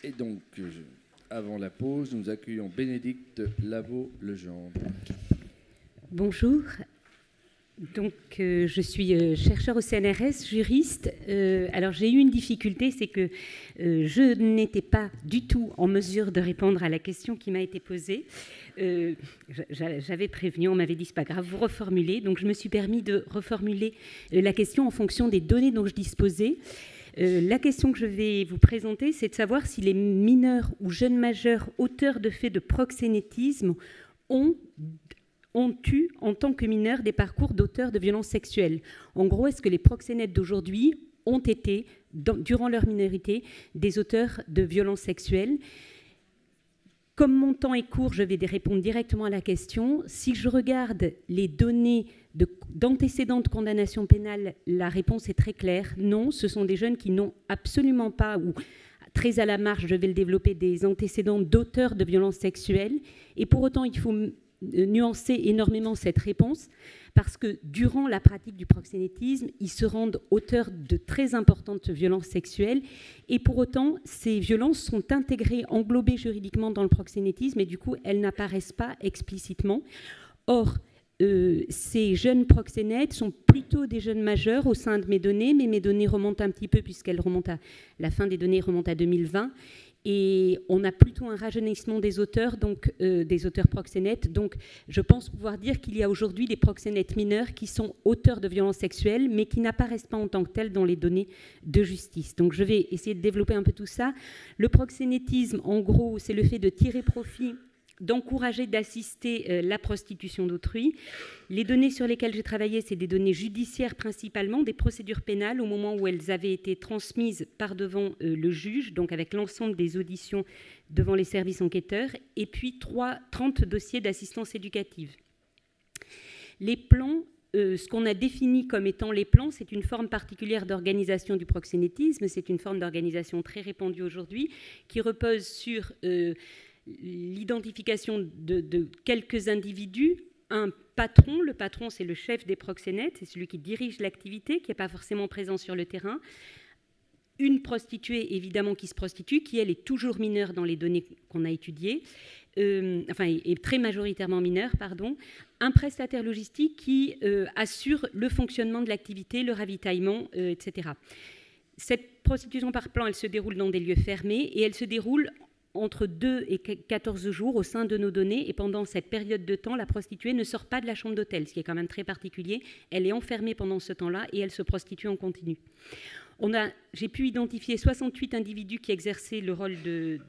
Et donc, avant la pause, nous accueillons Bénédicte Lavaux-Legendre. Bonjour. Donc, je suis chercheur au CNRS, juriste. Alors, j'ai eu une difficulté, c'est que je n'étais pas du tout en mesure de répondre à la question qui m'a été posée. J'avais prévenu, on m'avait dit, c'est pas grave, vous reformulez. Donc, je me suis permis de reformuler la question en fonction des données dont je disposais. La question que je vais vous présenter, c'est de savoir si les mineurs ou jeunes majeurs auteurs de faits de proxénétisme ont eu, en tant que mineurs, des parcours d'auteurs de violences sexuelles. En gros, est-ce que les proxénètes d'aujourd'hui ont été, durant leur minorité, des auteurs de violences sexuelles? Comme mon temps est court, je vais répondre directement à la question. Si je regarde les données d'antécédents de condamnation pénale, la réponse est très claire. Non, ce sont des jeunes qui n'ont absolument pas, ou très à la marge, je vais le développer, des antécédents d'auteurs de violences sexuelles. Et pour autant, il faut nuancer énormément cette réponse parce que durant la pratique du proxénétisme, ils se rendent auteurs de très importantes violences sexuelles et pour autant, ces violences sont intégrées, englobées juridiquement dans le proxénétisme et du coup, elles n'apparaissent pas explicitement. Or, ces jeunes proxénètes sont plutôt des jeunes majeurs au sein de mes données, mais mes données remontent un petit peu puisqu'elles remontent à la fin des données remonte à 2020. Et on a plutôt un rajeunissement des auteurs, donc des auteurs proxénètes. Donc, je pense pouvoir dire qu'il y a aujourd'hui des proxénètes mineurs qui sont auteurs de violences sexuelles, mais qui n'apparaissent pas en tant que tels dans les données de justice. Donc, je vais essayer de développer un peu tout ça. Le proxénétisme, en gros, c'est le fait de tirer profit, d'encourager, d'assister la prostitution d'autrui. Les données sur lesquelles j'ai travaillé, c'est des données judiciaires principalement, des procédures pénales au moment où elles avaient été transmises par devant le juge, donc avec l'ensemble des auditions devant les services enquêteurs, et puis 30 dossiers d'assistance éducative. Les plans, ce qu'on a défini comme étant les plans, c'est une forme particulière d'organisation du proxénétisme, c'est une forme d'organisation très répandue aujourd'hui, qui repose sur l'identification de quelques individus, un patron, le patron c'est le chef des proxénètes, c'est celui qui dirige l'activité, qui n'est pas forcément présent sur le terrain, une prostituée évidemment qui se prostitue, qui elle est toujours mineure dans les données qu'on a étudiées, est très majoritairement mineure, pardon, un prestataire logistique qui assure le fonctionnement de l'activité, le ravitaillement, etc. Cette prostitution par plan, elle se déroule dans des lieux fermés et elle se déroule entre 2 et 14 jours au sein de nos données. Et pendant cette période de temps, la prostituée ne sort pas de la chambre d'hôtel, ce qui est quand même très particulier. Elle est enfermée pendant ce temps-là et elle se prostitue en continu. J'ai pu identifier 68 individus qui exerçaient le rôle de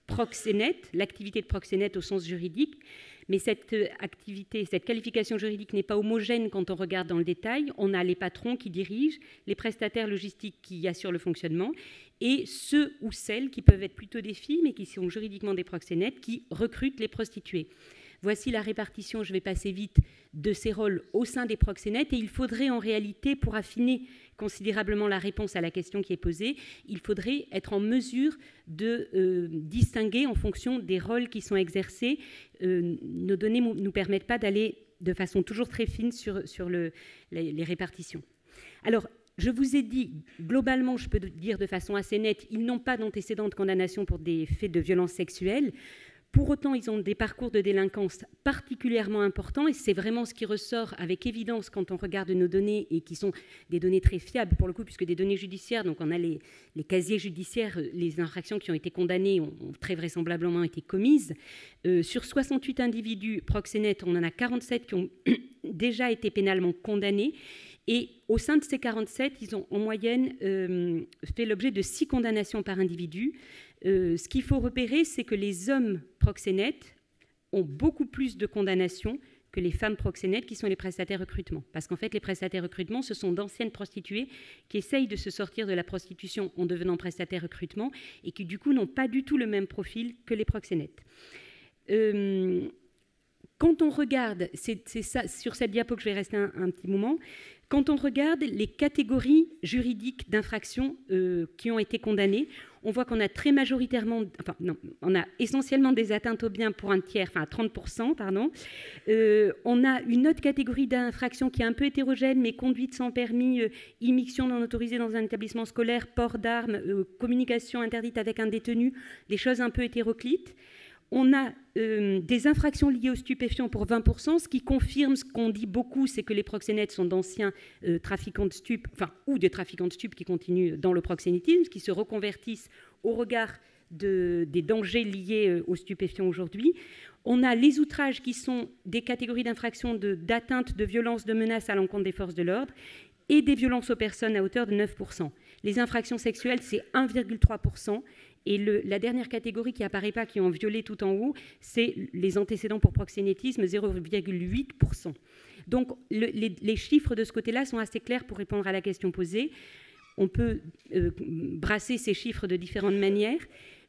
proxénète, l'activité de proxénète au sens juridique. Mais cette activité, cette qualification juridique n'est pas homogène quand on regarde dans le détail. On a les patrons qui dirigent, les prestataires logistiques qui assurent le fonctionnement et ceux ou celles qui peuvent être plutôt des filles, mais qui sont juridiquement des proxénètes, qui recrutent les prostituées. Voici la répartition, je vais passer vite, de ces rôles au sein des proxénètes. Et il faudrait en réalité, pour affiner considérablement la réponse à la question qui est posée, il faudrait être en mesure de distinguer en fonction des rôles qui sont exercés. Nos données ne nous permettent pas d'aller de façon toujours très fine sur les répartitions. Alors, je vous ai dit, globalement, je peux dire de façon assez nette, ils n'ont pas d'antécédents de condamnation pour des faits de violences sexuelles. Pour autant, ils ont des parcours de délinquance particulièrement importants et c'est vraiment ce qui ressort avec évidence quand on regarde nos données et qui sont des données très fiables pour le coup, puisque des données judiciaires, donc on a les casiers judiciaires, les infractions qui ont été condamnées ont très vraisemblablement été commises. Sur 68 individus proxénètes, on en a 47 qui ont déjà été pénalement condamnés. Et au sein de ces 47, ils ont en moyenne fait l'objet de 6 condamnations par individu. Ce qu'il faut repérer, c'est que les hommes proxénètes ont beaucoup plus de condamnations que les femmes proxénètes qui sont les prestataires recrutement. Parce qu'en fait, les prestataires recrutement, ce sont d'anciennes prostituées qui essayent de se sortir de la prostitution en devenant prestataires recrutement et qui, du coup, n'ont pas du tout le même profil que les proxénètes. Quand on regarde, c'est ça, sur cette diapo que je vais rester un petit moment, Quand on regarde les catégories juridiques d'infractions qui ont été condamnées, on voit qu'on a très majoritairement, enfin non, on a essentiellement des atteintes aux biens pour un tiers, enfin 30%, pardon. On a une autre catégorie d'infractions qui est un peu hétérogène, mais conduite sans permis, immixtion non autorisée dans un établissement scolaire, port d'armes, communication interdite avec un détenu, des choses un peu hétéroclites. On a des infractions liées aux stupéfiants pour 20%, ce qui confirme ce qu'on dit beaucoup, c'est que les proxénètes sont d'anciens trafiquants de stupes, enfin, ou des trafiquants de stupes qui continuent dans le proxénétisme, qui se reconvertissent au regard des dangers liés aux stupéfiants aujourd'hui. On a les outrages qui sont des catégories d'infractions d'atteinte, de violence, de menace à l'encontre des forces de l'ordre, et des violences aux personnes à hauteur de 9%. Les infractions sexuelles, c'est 1,3%. Et la dernière catégorie qui n'apparaît pas, qui est en violet tout en haut, c'est les antécédents pour proxénétisme, 0,8%. Donc les chiffres de ce côté-là sont assez clairs pour répondre à la question posée. On peut brasser ces chiffres de différentes manières.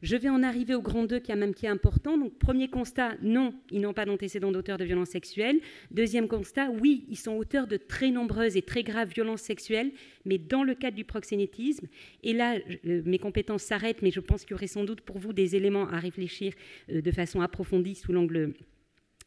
Je vais en arriver au grand 2 qui est important. Donc, premier constat, non, ils n'ont pas d'antécédents d'auteurs de violences sexuelles. Deuxième constat, oui, ils sont auteurs de très nombreuses et très graves violences sexuelles, mais dans le cadre du proxénétisme. Et là, mes compétences s'arrêtent, mais je pense qu'il y aurait sans doute pour vous des éléments à réfléchir de façon approfondie sous l'angle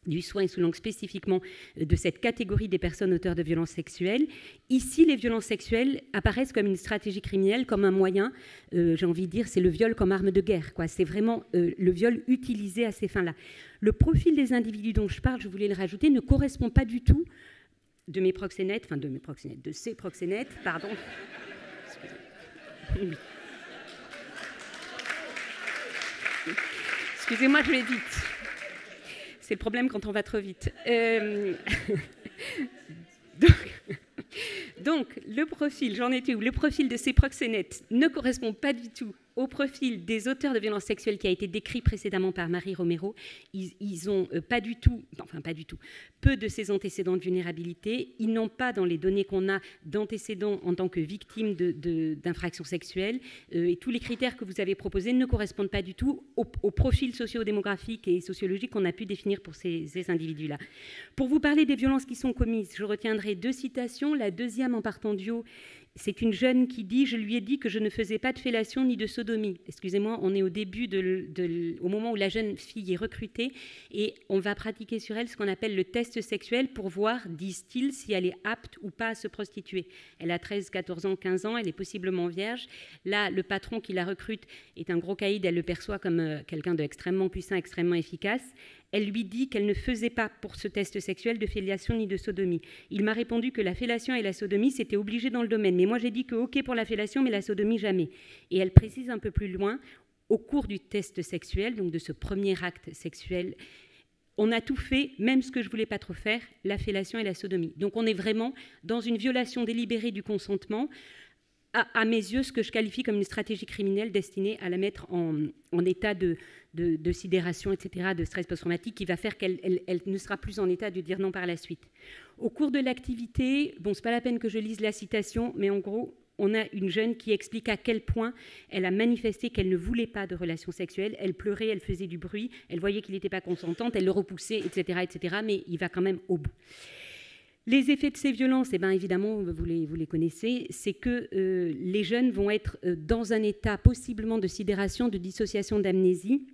du soin et sous l'angle spécifiquement de cette catégorie des personnes auteurs de violences sexuelles. Ici, les violences sexuelles apparaissent comme une stratégie criminelle, comme un moyen, j'ai envie de dire, c'est le viol comme arme de guerre, quoi. C'est vraiment le viol utilisé à ces fins-là. Le profil des individus dont je parle, je voulais le rajouter, ne correspond pas du tout de ces proxénètes, pardon. Oui. Excusez-moi, je vais vite. C'est le problème quand on va trop vite. Donc, le profil, j'en étais où ? Le profil de ces proxénètes ne correspond pas du tout au profil des auteurs de violences sexuelles qui a été décrit précédemment par Marie Romero. Ils ont peu de ces antécédents de vulnérabilité. Ils n'ont pas, dans les données qu'on a, d'antécédents en tant que victimes d'infractions sexuelles. Et tous les critères que vous avez proposés ne correspondent pas du tout au profil socio-démographique et sociologique qu'on a pu définir pour ces individus-là. Pour vous parler des violences qui sont commises, je retiendrai 2 citations. La deuxième, en partant du haut, c'est une jeune qui dit « Je lui ai dit que je ne faisais pas de fellation ni de sodomie ». Excusez-moi, on est au début, au moment où la jeune fille est recrutée et on va pratiquer sur elle ce qu'on appelle le test sexuel pour voir, disent-ils, si elle est apte ou pas à se prostituer. Elle a 13, 14 ans, 15 ans, elle est possiblement vierge. Là, le patron qui la recrute est un gros caïd, elle le perçoit comme quelqu'un d'extrêmement puissant, extrêmement efficace. Elle lui dit qu'elle ne faisait pas pour ce test sexuel de fellation ni de sodomie. Il m'a répondu que la fellation et la sodomie, c'était obligé dans le domaine. Mais moi, j'ai dit que OK pour la fellation, mais la sodomie, jamais. Et elle précise un peu plus loin, au cours du test sexuel, donc de ce premier acte sexuel, on a tout fait, même ce que je ne voulais pas trop faire, la fellation et la sodomie. Donc on est vraiment dans une violation délibérée du consentement, à mes yeux, ce que je qualifie comme une stratégie criminelle destinée à la mettre en état de sidération, etc., de stress post-traumatique, qui va faire qu'elle ne sera plus en état de dire non par la suite. Au cours de l'activité, bon, ce n'est pas la peine que je lise la citation, mais en gros, on a une jeune qui explique à quel point elle a manifesté qu'elle ne voulait pas de relations sexuelles. Elle pleurait, elle faisait du bruit, elle voyait qu'il n'était pas consentante, elle le repoussait, etc., mais il va quand même au bout. Les effets de ces violences, eh bien, évidemment, vous les connaissez, c'est que les jeunes vont être dans un état possiblement de sidération, de dissociation, d'amnésie.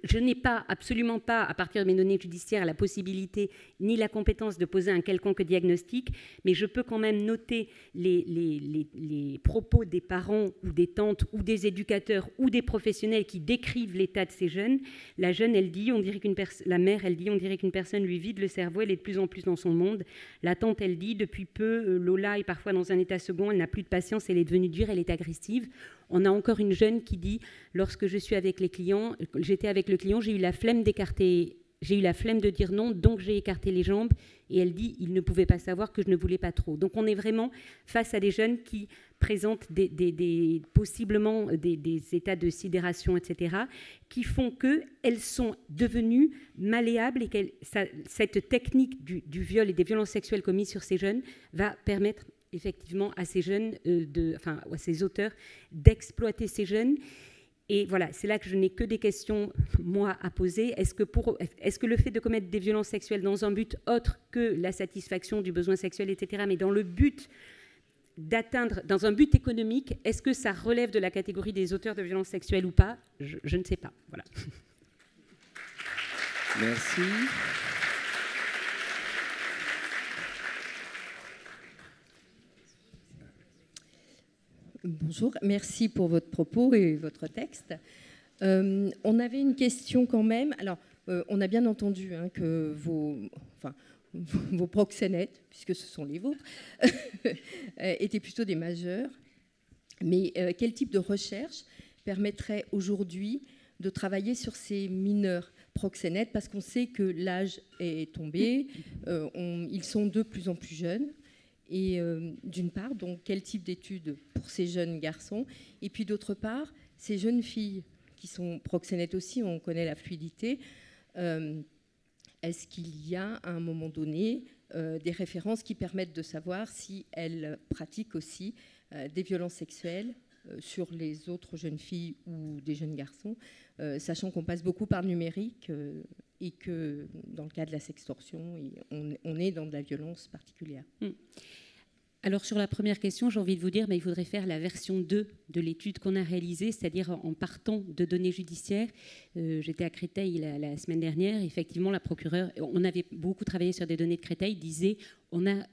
Je n'ai absolument pas, à partir de mes données judiciaires, la possibilité ni la compétence de poser un quelconque diagnostic, mais je peux quand même noter les propos des parents ou des tantes ou des éducateurs ou des professionnels qui décrivent l'état de ces jeunes. La jeune, elle dit, la mère, elle dit, on dirait qu'une personne lui vide le cerveau, elle est de plus en plus dans son monde. La tante, elle dit, depuis peu, Lola est parfois dans un état second, elle n'a plus de patience, elle est devenue dure, elle est agressive. On a encore une jeune qui dit, lorsque je suis avec les clients, j'étais avec le client, j'ai eu la flemme d'écarter, j'ai eu la flemme de dire non, donc j'ai écarté les jambes. Et elle dit, il ne pouvait pas savoir que je ne voulais pas trop. Donc on est vraiment face à des jeunes qui présentent possiblement des états de sidération, etc., qui font qu'elles sont devenues malléables et que cette technique du viol et des violences sexuelles commises sur ces jeunes va permettre effectivement à ces jeunes, à ces auteurs, d'exploiter ces jeunes. Et voilà, c'est là que je n'ai que des questions, moi, à poser. Est-ce que le fait de commettre des violences sexuelles dans un but autre que la satisfaction du besoin sexuel, etc., mais dans le but d'atteindre, dans un but économique, est-ce que ça relève de la catégorie des auteurs de violences sexuelles ou pas? Je ne sais pas. Voilà. Merci. Bonjour, merci pour votre propos et votre texte. On avait une question quand même. Alors, on a bien entendu que vos proxénètes, puisque ce sont les vôtres, étaient plutôt des majeurs. Mais quel type de recherche permettrait aujourd'hui de travailler sur ces mineurs proxénètes? Parce qu'on sait que l'âge est tombé, ils sont de plus en plus jeunes. Et d'une part, donc, quel type d'études pour ces jeunes garçons? Et puis d'autre part, ces jeunes filles qui sont proxénètes aussi, on connaît la fluidité. Est-ce qu'il y a à un moment donné des références qui permettent de savoir si elles pratiquent aussi des violences sexuelles sur les autres jeunes filles ou des jeunes garçons, sachant qu'on passe beaucoup par le numérique et que dans le cas de la sextorsion, on est dans de la violence particulière. Alors sur la première question, j'ai envie de vous dire, il faudrait faire la version 2 de l'étude qu'on a réalisée, c'est-à-dire en partant de données judiciaires. J'étais à Créteil la semaine dernière, effectivement la procureure, on avait beaucoup travaillé sur des données de Créteil, disait on a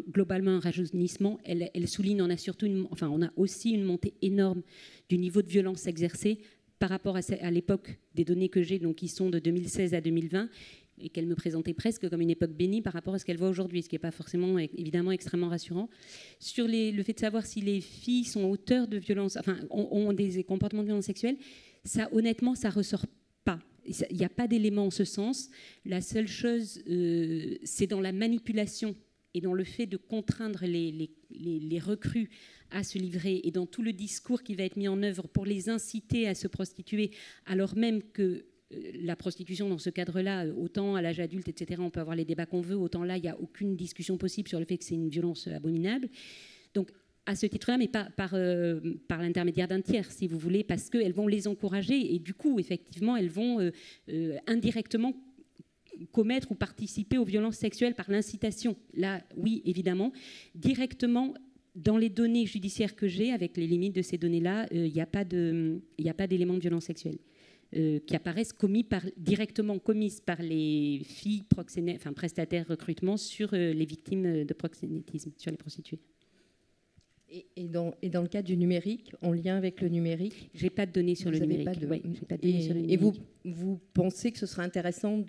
globalement un rajeunissement. Elle souligne, on a aussi une montée énorme du niveau de violence exercée par rapport à l'époque des données que j'ai, donc qui sont de 2016 à 2020, et qu'elle me présentait presque comme une époque bénie par rapport à ce qu'elle voit aujourd'hui, ce qui n'est pas forcément, évidemment, extrêmement rassurant. Sur le fait de savoir si les filles sont auteurs de violences, ont des comportements de violence sexuelle, ça, honnêtement, ça ne ressort pas. Il n'y a pas d'élément en ce sens. La seule chose, c'est dans la manipulation et dans le fait de contraindre les recrues à se livrer, et dans tout le discours qui va être mis en œuvre pour les inciter à se prostituer, alors même que la prostitution dans ce cadre-là, autant à l'âge adulte, etc., on peut avoir les débats qu'on veut, autant là, il n'y a aucune discussion possible sur le fait que c'est une violence abominable. Donc, à ce titre-là, mais pas par l'intermédiaire d'un tiers, si vous voulez, parce qu'elles vont les encourager, et du coup, effectivement, elles vont indirectement commettre ou participer aux violences sexuelles par l'incitation. Là, oui, évidemment. Directement, dans les données judiciaires que j'ai, avec les limites de ces données-là, il n'y a pas d'éléments de violence sexuelle qui apparaissent directement commises par les filles prestataires recrutement sur les victimes de proxénétisme, sur les prostituées. Et dans le cas du numérique, en lien avec le numérique, j'ai pas de données sur le numérique. Et vous pensez que ce serait intéressant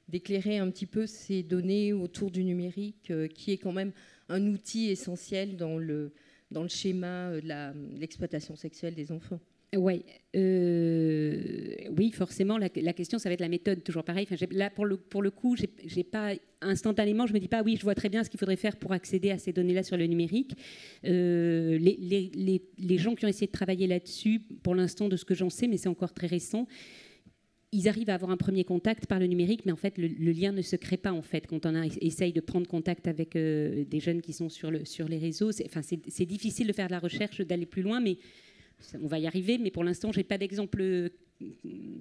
d'éclairer un petit peu ces données autour du numérique, qui est quand même un outil essentiel dans le schéma de l'exploitation sexuelle des enfants? Oui, forcément, la question, ça va être la méthode, toujours pareil. Là, pour le coup, j'ai pas instantanément, je me dis pas, oui, je vois très bien ce qu'il faudrait faire pour accéder à ces données-là sur le numérique. Les gens qui ont essayé de travailler là-dessus, pour l'instant, de ce que j'en sais, mais c'est encore très récent, ils arrivent à avoir un premier contact par le numérique, mais en fait, le lien ne se crée pas, en fait, quand on essaye de prendre contact avec des jeunes qui sont sur les réseaux. C'est difficile de faire de la recherche, d'aller plus loin, mais on va y arriver, mais pour l'instant, je n'ai pas d'exemple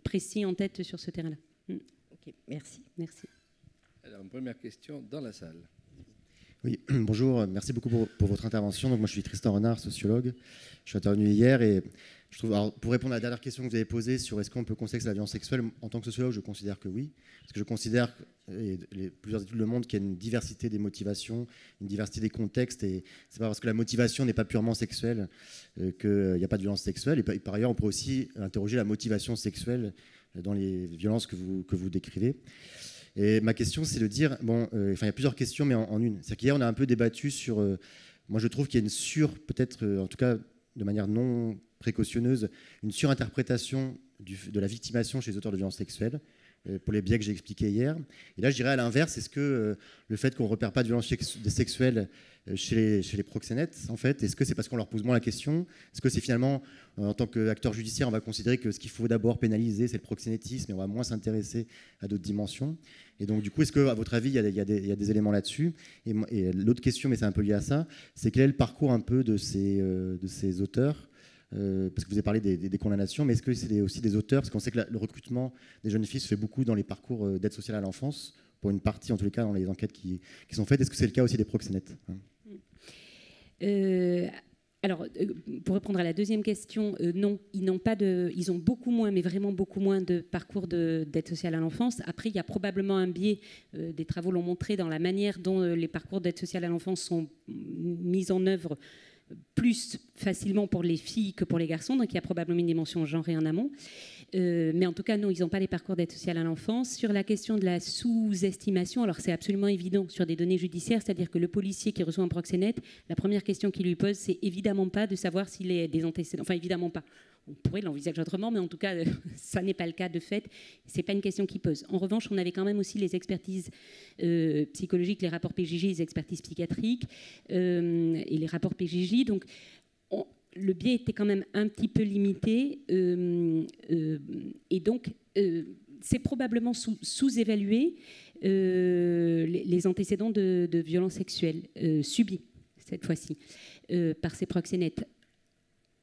précis en tête sur ce terrain-là. Ok, merci. Alors, une première question dans la salle. Oui, bonjour, merci beaucoup pour votre intervention. Donc, moi, je suis Tristan Renard, sociologue. Je suis intervenu hier et je trouve, alors, pour répondre à la dernière question que vous avez posée sur est-ce qu'on peut considérer que c'est la violence sexuelle, en tant que sociologue, je considère que oui. Parce que je considère, et plusieurs études le montrent, qu'il y a une diversité des motivations, une diversité des contextes. Et c'est pas parce que la motivation n'est pas purement sexuelle qu'il n'y a pas de violence sexuelle. Et par ailleurs, on peut aussi interroger la motivation sexuelle dans les violences que vous décrivez. Et ma question, c'est de dire, il y a plusieurs questions, mais en une. C'est qu'hier, on a un peu débattu sur... moi, je trouve qu'il y a une peut-être, en tout cas, de manière non précautionneuse, une surinterprétation de la victimation chez les auteurs de violences sexuelles, pour les biais que j'ai expliqués hier. Et là, je dirais à l'inverse, est-ce que le fait qu'on ne repère pas de violences sexuelles chez les proxénètes, en fait, est-ce que c'est parce qu'on leur pose moins la question? Est-ce que c'est finalement, en tant qu'acteur judiciaire, on va considérer que ce qu'il faut d'abord pénaliser, c'est le proxénétisme, et on va moins s'intéresser à d'autres dimensions? Et donc, du coup, est-ce qu'à votre avis, il y a des éléments là-dessus? Et l'autre question, mais c'est un peu lié à ça, c'est quel est le parcours un peu de ces auteurs parce que vous avez parlé des condamnations, mais est-ce que c'est aussi des auteurs? Parce qu'on sait que le recrutement des jeunes filles se fait beaucoup dans les parcours d'aide sociale à l'enfance, pour une partie en tous les cas dans les enquêtes qui sont faites. Est-ce que c'est le cas aussi des proxénètes? Alors, pour répondre à la deuxième question, non, ils ont beaucoup moins, mais vraiment beaucoup moins de parcours d'aide sociale à l'enfance. Après, il y a probablement un biais, des travaux l'ont montré, dans la manière dont les parcours d'aide sociale à l'enfance sont mis en œuvre plus facilement pour les filles que pour les garçons, donc il y a probablement une dimension genrée en amont. Mais en tout cas, non, ils n'ont pas les parcours d'aide sociale à l'enfance. Sur la question de la sous-estimation, alors c'est absolument évident sur des données judiciaires, c'est-à-dire que le policier qui reçoit un proxénète, la première question qu'il lui pose, c'est évidemment pas de savoir s'il est des antécédents, enfin évidemment pas. On pourrait l'envisager autrement, mais en tout cas, ça n'est pas le cas de fait. Ce n'est pas une question qu'il pose. En revanche, on avait quand même aussi les expertises psychologiques, les rapports PJJ, les expertises psychiatriques et les rapports PJJ. Donc, le biais était quand même un petit peu limité. Et donc, c'est probablement sous-évalué les antécédents de violences sexuelles subies, cette fois-ci, par ces proxénètes.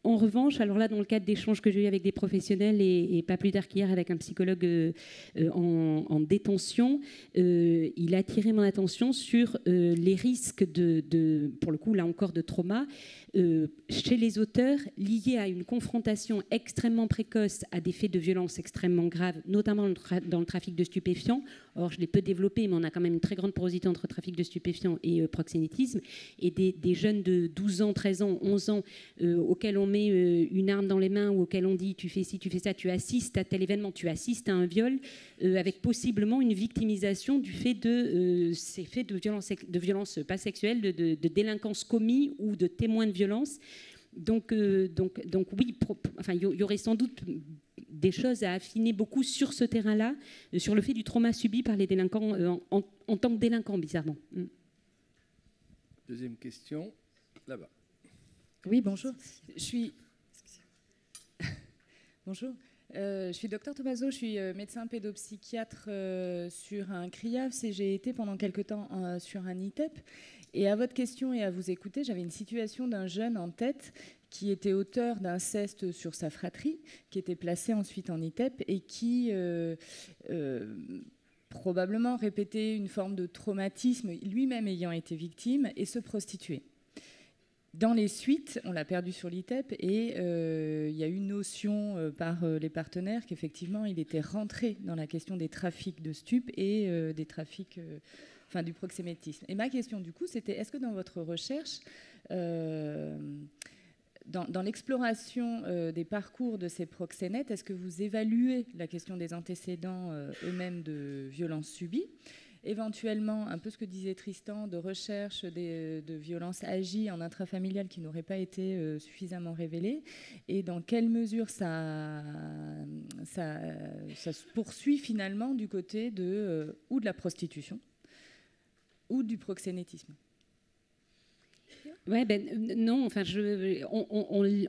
En revanche, alors là, dans le cadre d'échanges que j'ai eu avec des professionnels et pas plus tard qu'hier avec un psychologue en détention, il a attiré mon attention sur les risques pour le coup, là encore, de trauma chez les auteurs liés à une confrontation extrêmement précoce à des faits de violence extrêmement graves, notamment dans le trafic de stupéfiants. Or, je l'ai peu développé, mais on a quand même une très grande porosité entre trafic de stupéfiants et proxénétisme. Et des jeunes de 12 ans, 13 ans, 11 ans, auxquels on met une arme dans les mains ou auxquels on dit tu fais ci, tu fais ça, tu assistes à tel événement, tu assistes à un viol, avec possiblement une victimisation du fait de ces faits de violence pas sexuelle, de délinquance commis ou de témoins de violence. Donc oui, enfin, il y aurait sans doute des choses à affiner beaucoup sur ce terrain-là, sur le fait du trauma subi par les délinquants en tant que délinquants, bizarrement. Deuxième question, là-bas. Oui, bonjour. Bonjour. Je suis docteur Tomaso, je suis médecin pédopsychiatre sur un CRIAFS et j'ai été pendant quelque temps sur un ITEP. Et à votre question et à vous écouter, j'avais une situation d'un jeune en tête qui était auteur d'inceste sur sa fratrie, qui était placé ensuite en ITEP et qui probablement répétait une forme de traumatisme, lui-même ayant été victime, et se prostituait. Dans les suites, on l'a perdu sur l'ITEP et il y a eu une notion par les partenaires qu'effectivement il était rentré dans la question des trafics de stupes et des trafics, du proxénétisme. Et ma question du coup, c'était est-ce que dans votre recherche, dans l'exploration des parcours de ces proxénètes, est-ce que vous évaluez la question des antécédents eux-mêmes de violences subies ? Éventuellement, un peu ce que disait Tristan, de recherche de violences agies en intrafamilial qui n'auraient pas été suffisamment révélées, et dans quelle mesure ça se poursuit finalement du côté ou de la prostitution ou du proxénétisme. Ouais, non, enfin,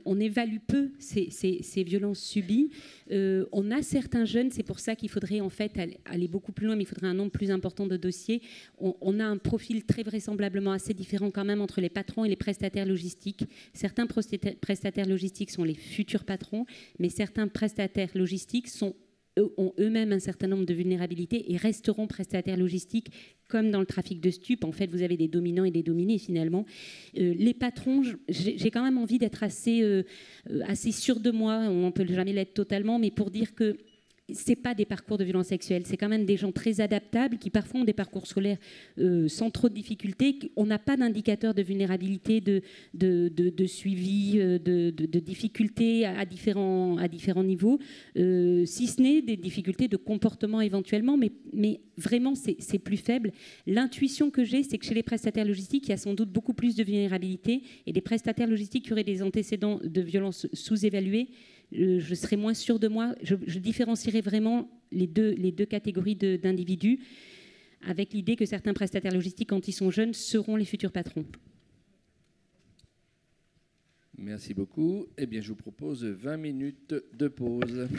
on évalue peu ces violences subies. On a certains jeunes, c'est pour ça qu'il faudrait en fait aller beaucoup plus loin, mais il faudrait un nombre plus important de dossiers. On a un profil très vraisemblablement assez différent quand même entre les patrons et les prestataires logistiques. Certains prestataires logistiques sont les futurs patrons, mais certains prestataires logistiques ont eux-mêmes un certain nombre de vulnérabilités et resteront prestataires logistiques, comme dans le trafic de stupes. En fait, vous avez des dominants et des dominés, finalement. Les patrons, j'ai quand même envie d'être assez sûre de moi, on ne peut jamais l'être totalement, mais pour dire que ce n'est pas des parcours de violence sexuelle, c'est quand même des gens très adaptables qui parfois ont des parcours scolaires sans trop de difficultés. On n'a pas d'indicateur de vulnérabilité, de suivi, de difficultés à différents niveaux, si ce n'est des difficultés de comportement éventuellement, mais vraiment c'est plus faible. L'intuition que j'ai, c'est que chez les prestataires logistiques, il y a sans doute beaucoup plus de vulnérabilité, et des prestataires logistiques qui auraient des antécédents de violence sous-évalués, je serais moins sûre de moi. Je différencierais vraiment les deux catégories d'individus, avec l'idée que certains prestataires logistiques, quand ils sont jeunes, seront les futurs patrons. Merci beaucoup. Eh bien, je vous propose 20 minutes de pause.